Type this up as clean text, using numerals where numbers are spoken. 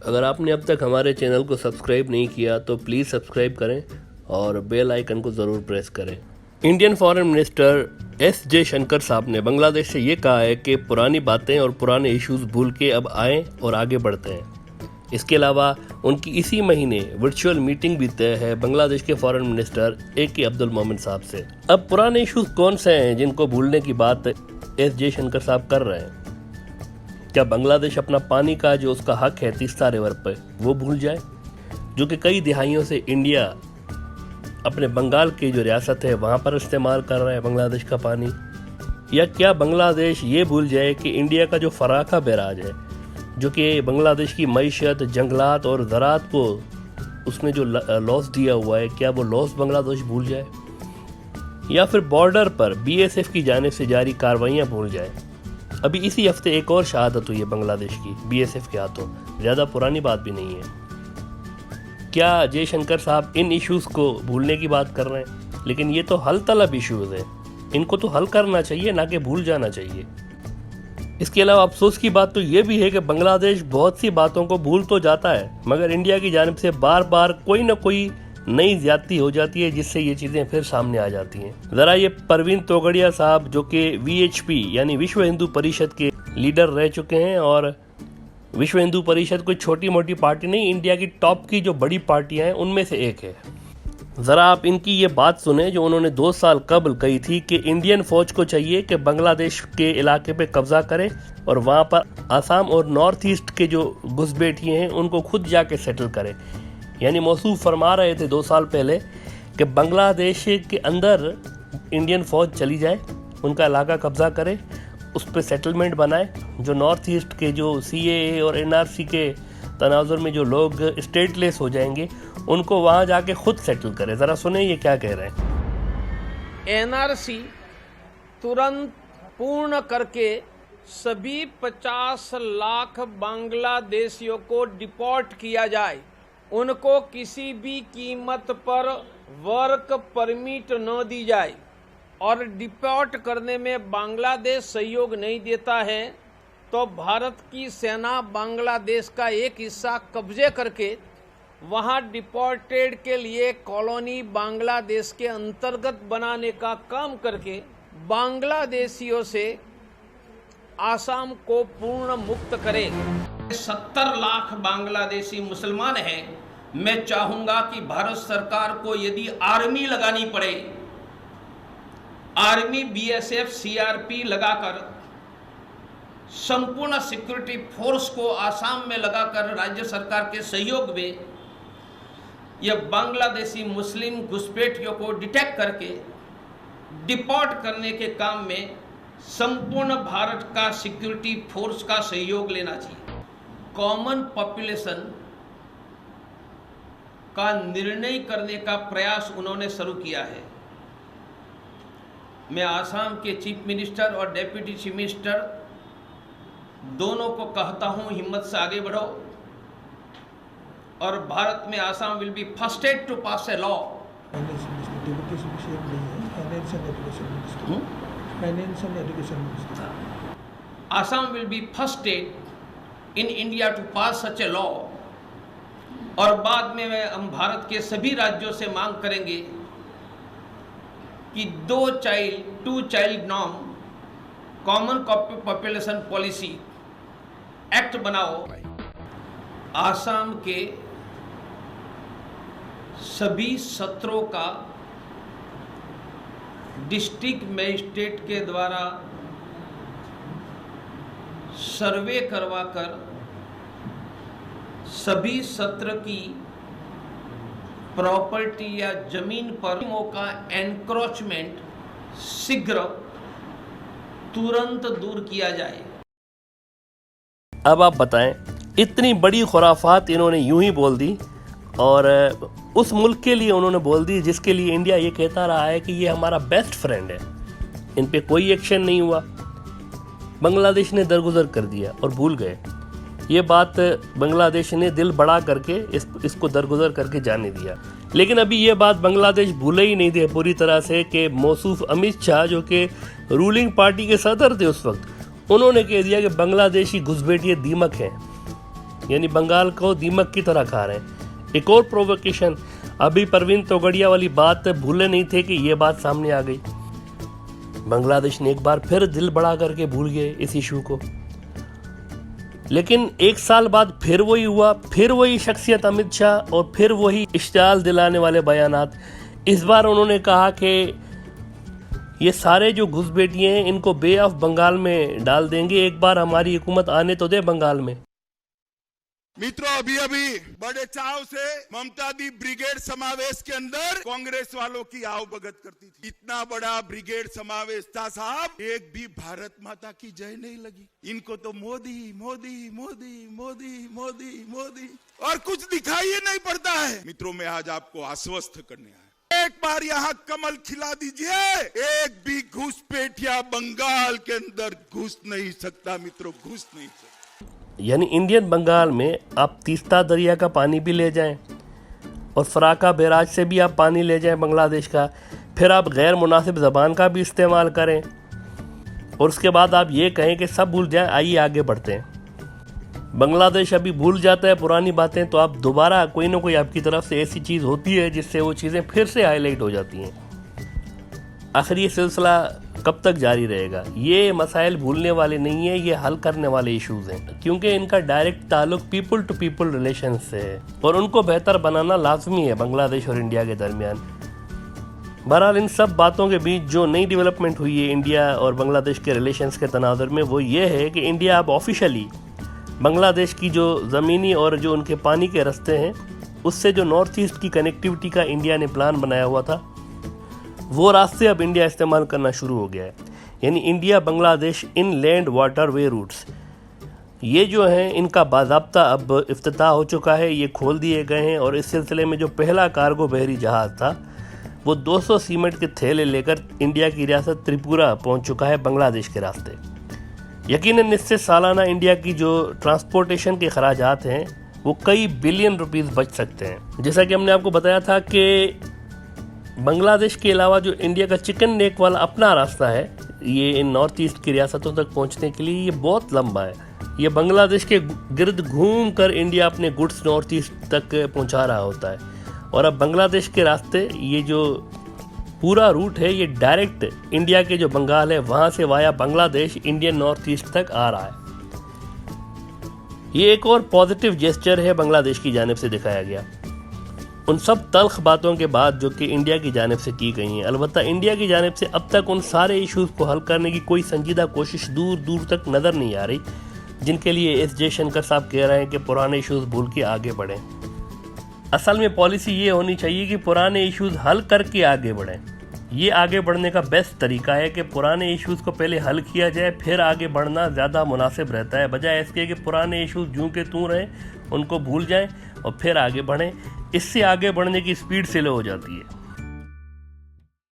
अगर आपने अब तक हमारे चैनल को सब्सक्राइब नहीं किया तो प्लीज़ सब्सक्राइब करें और बेल आइकन को ज़रूर प्रेस करें। Indian foreign minister S Jaishankar साहब ने बांग्लादेश से ये कहा है कि पुरानी बातें और पुराने इश्यूज भूल के अब आएँ और आगे बढ़ते हैं। इसके अलावा उनकी इसी महीने वर्चुअल मीटिंग भी तय है बांग्लादेश के फॉरेन मिनिस्टर ए.के. अब्दुल मोमिन साहब से। अब पुराने इश्यूज कौन से हैं जिनको भूलने की बात एस जयशंकर साहब कर रहे हैं? क्या बांग्लादेश अपना पानी का जो उसका हक है तीस्ता रिवर पर वो भूल जाए, जो कि कई दिहाइयों से इंडिया अपने बंगाल की जो रियासत है वहाँ पर इस्तेमाल कर रहा है बांग्लादेश का पानी? या क्या बांग्लादेश ये भूल जाए कि इंडिया का जो फराखा बैराज है, जो कि बांग्लादेश की मईशत, जंगलात और ज़राअत को उसने जो लॉस दिया हुआ है, क्या वो लॉस बांग्लादेश भूल जाए? या फिर बॉर्डर पर बीएसएफ की जानिब से जारी कार्रवाइयाँ भूल जाए? अभी इसी हफ्ते एक और शहादत हुई है बांग्लादेश की बीएसएफ के हाथों, ज़्यादा पुरानी बात भी नहीं है। क्या जयशंकर साहब इन इश्यूज़ को भूलने की बात कर रहे हैं? लेकिन ये तो हल तलब इश्यूज़ हैं, इनको तो हल करना चाहिए, ना कि भूल जाना चाहिए। इसके अलावा अफसोस की बात तो ये भी है कि बांग्लादेश बहुत सी बातों को भूल तो जाता है, मगर इंडिया की जानिब से बार बार कोई ना कोई नई ज्यादती हो जाती है जिससे ये चीज़ें फिर सामने आ जाती हैं। ज़रा ये परवीन तोगड़िया साहब, जो कि वीएचपी यानी विश्व हिंदू परिषद के लीडर रह चुके हैं, और विश्व हिंदू परिषद कोई छोटी मोटी पार्टी नहीं, इंडिया की टॉप की जो बड़ी पार्टियां हैं उनमें से एक है। ज़रा आप इनकी ये बात सुने जो उन्होंने 2 साल कबल कही थी कि इंडियन फौज को चाहिए कि बांग्लादेश के इलाके पे कब्जा करे और वहाँ पर आसाम और नॉर्थ ईस्ट के जो घुसपैठिए हैं उनको खुद जाके सेटल करे। यानी मौसूफ फरमा रहे थे 2 साल पहले कि बांग्लादेश के अंदर इंडियन फौज चली जाए, उनका इलाका कब्जा करे, उस पर सेटलमेंट बनाए, जो नॉर्थ ईस्ट के जो सीएए और एनआरसी के तनाजुर में जो लोग स्टेटलेस हो जाएंगे उनको वहाँ जाके खुद सेटल करे। ज़रा सुने ये क्या कह रहे हैं। एनआरसी तुरंत पूर्ण करके सभी 50 लाख बांग्लादेशियों को डिपोर्ट किया जाए, उनको किसी भी कीमत पर वर्क परमिट न दी जाए, और डिपोर्ट करने में बांग्लादेश सहयोग नहीं देता है तो भारत की सेना बांग्लादेश का एक हिस्सा कब्जे करके वहां डिपोर्टेड के लिए कॉलोनी बांग्लादेश के अंतर्गत बनाने का काम करके बांग्लादेशियों से आसाम को पूर्ण मुक्त करे। 70 लाख बांग्लादेशी मुसलमान हैं। मैं चाहूंगा कि भारत सरकार को यदि आर्मी लगानी पड़े, आर्मी, बीएसएफ, सीआरपी लगाकर संपूर्ण सिक्योरिटी फोर्स को आसाम में लगाकर राज्य सरकार के सहयोग में यह बांग्लादेशी मुस्लिम घुसपैठियों को डिटेक्ट करके डिपोर्ट करने के काम में संपूर्ण भारत का सिक्योरिटी फोर्स का सहयोग लेना चाहिए। कॉमन पॉपुलेशन का निर्णय करने का प्रयास उन्होंने शुरू किया है। मैं आसाम के चीफ मिनिस्टर और डेप्यूटी चीफ मिनिस्टर दोनों को कहता हूं, हिम्मत से आगे बढ़ो, और भारत में Assam will be first state to pass a law. Assam will be first state in India to pass such a law, और बाद में हम भारत के सभी राज्यों से मांग करेंगे कि 2 child norm common population policy act बनाओ। आसाम के सभी सत्रों का डिस्ट्रिक्ट मजिस्ट्रेट के द्वारा सर्वे करवाकर सभी सत्र की प्रॉपर्टी या जमीन पर का एनक्रोचमेंट शीघ्र तुरंत दूर किया जाए। अब आप बताएं, इतनी बड़ी खुराफात इन्होंने यूं ही बोल दी, और उस मुल्क के लिए उन्होंने बोल दी जिसके लिए इंडिया ये कहता रहा है कि ये हमारा बेस्ट फ्रेंड है। इन पे कोई एक्शन नहीं हुआ, बांग्लादेश ने दरगुजर कर दिया और भूल गए। ये बात बांग्लादेश ने दिल बड़ा करके इसको दरगुजर करके जाने दिया। लेकिन अभी ये बात बांग्लादेश भूले ही नहीं थे पूरी तरह से कि मौसूफ अमित शाह, जो कि रूलिंग पार्टी के सदर थे उस वक्त, उन्होंने कह दिया कि बांग्लादेशी घुसपैठिए दीमक हैं। यानी बंगाल को दीमक की तरह खा रहे हैं। एक और प्रोवोकेशन, अभी परवीन तोगड़िया वाली बात भूले नहीं थे कि ये बात सामने आ गई। बांग्लादेश ने एक बार फिर दिल बड़ा करके भूल गए इस इशू को, लेकिन एक साल बाद फिर वही हुआ, फिर वही शख्सियत अमित शाह और फिर वही इश्तियाल दिलाने वाले बयानात। इस बार उन्होंने कहा कि ये सारे जो घुसपैठिए हैं इनको बे ऑफ बंगाल में डाल देंगे, एक बार हमारी हुकूमत आने तो दे बंगाल में। मित्रों, अभी अभी बड़े चाव से ममता दी ब्रिगेड समावेश के अंदर कांग्रेस वालों की आओ भगत करती थी। इतना बड़ा ब्रिगेड समावेश था साहब, एक भी भारत माता की जय नहीं लगी। इनको तो मोदी मोदी मोदी मोदी मोदी मोदी और कुछ दिखाई ही नहीं पड़ता है। मित्रों, मैं आज आपको आश्वस्त करने आया, एक बार यहाँ कमल खिला दीजिए, एक भी घुसपैठिया बंगाल के अंदर घुस नहीं सकता। मित्रों, घुस नहीं सकता। यानी इंडियन बंगाल में आप तीस्ता दरिया का पानी भी ले जाएं और फराका बैराज से भी आप पानी ले जाएं बांग्लादेश का, फिर आप गैर मुनासिब ज़बान का भी इस्तेमाल करें और उसके बाद आप ये कहें कि सब भूल जाएं, आइए आगे बढ़ते हैं। बांग्लादेश अभी भूल जाता है पुरानी बातें, तो आप दोबारा कोई ना कोई आपकी तरफ से ऐसी चीज़ होती है जिससे वो चीज़ें फिर से हाईलाइट हो जाती हैं। आखिर ये सिलसिला कब तक जारी रहेगा? ये मसाइल भूलने वाले नहीं है, ये हल करने वाले इश्यूज हैं, क्योंकि इनका डायरेक्ट ताल्लुक पीपल टू पीपल रिलेशन से है और उनको बेहतर बनाना लाजमी है बांग्लादेश और इंडिया के दरमियान। बहरहाल इन सब बातों के बीच जो नई डेवलपमेंट हुई है इंडिया और बांग्लादेश के रिलेशंस के तनाजुर में, वो ये है कि इंडिया अब ऑफिशियली बांग्लादेश की जो ज़मीनी और जो उनके पानी के रास्ते हैं उससे जो नॉर्थ ईस्ट की कनेक्टिविटी का इंडिया ने प्लान बनाया हुआ था, वो रास्ते अब इंडिया इस्तेमाल करना शुरू हो गया है। यानी India Bangladesh inland waterway routes, ये जो हैं इनका बाज़ाब्ता अब इफ्तिताह हो चुका है, ये खोल दिए गए हैं। और इस सिलसिले में जो पहला कार्गो बहरी जहाज़ था वो 200 सीमेंट के थैले लेकर इंडिया की रियासत त्रिपुरा पहुंच चुका है बांग्लादेश के रास्ते। यकीनन इससे सालाना इंडिया की जो ट्रांसपोर्टेशन के खराजात हैं वो कई बिलियन रुपीस बच सकते हैं। जैसा कि हमने आपको बताया था कि बांग्लादेश के अलावा जो इंडिया का चिकन नेक वाला अपना रास्ता है, ये इन नॉर्थ ईस्ट की रियासतों तक पहुंचने के लिए ये बहुत लंबा है। ये बांग्लादेश के गिर्द घूम कर इंडिया अपने गुड्स नॉर्थ ईस्ट तक पहुंचा रहा होता है। और अब बांग्लादेश के रास्ते ये जो पूरा रूट है ये डायरेक्ट इंडिया के जो बंगाल है वहाँ से via Bangladesh Indian north east तक आ रहा है। ये एक और पॉजिटिव जेस्चर है बांग्लादेश की जानिब से दिखाया गया उन सब तल्ख बातों के बाद जो कि इंडिया की जानिब से की गई हैं। अलबत्ता इंडिया की जानिब से अब तक उन सारे इश्यूज़ को हल करने की कोई संजीदा कोशिश दूर दूर तक नज़र नहीं आ रही, जिनके लिए एस शंकर साहब कह रहे हैं कि पुराने इश्यूज़ भूल के आगे बढ़ें। असल में पॉलिसी ये होनी चाहिए कि पुराने इश्यूज़ हल करके आगे बढ़ें। ये आगे बढ़ने का बेस्ट तरीका है कि पुराने इश्यूज़ को पहले हल किया जाए, फिर आगे बढ़ना ज़्यादा मुनासिब रहता है, बजाय इसके कि पुराने इश्यूज़ जूं के तूं रहें, उनको भूल जाएं और फिर आगे बढ़ें। इससे आगे बढ़ने की स्पीड स्लो हो जाती है।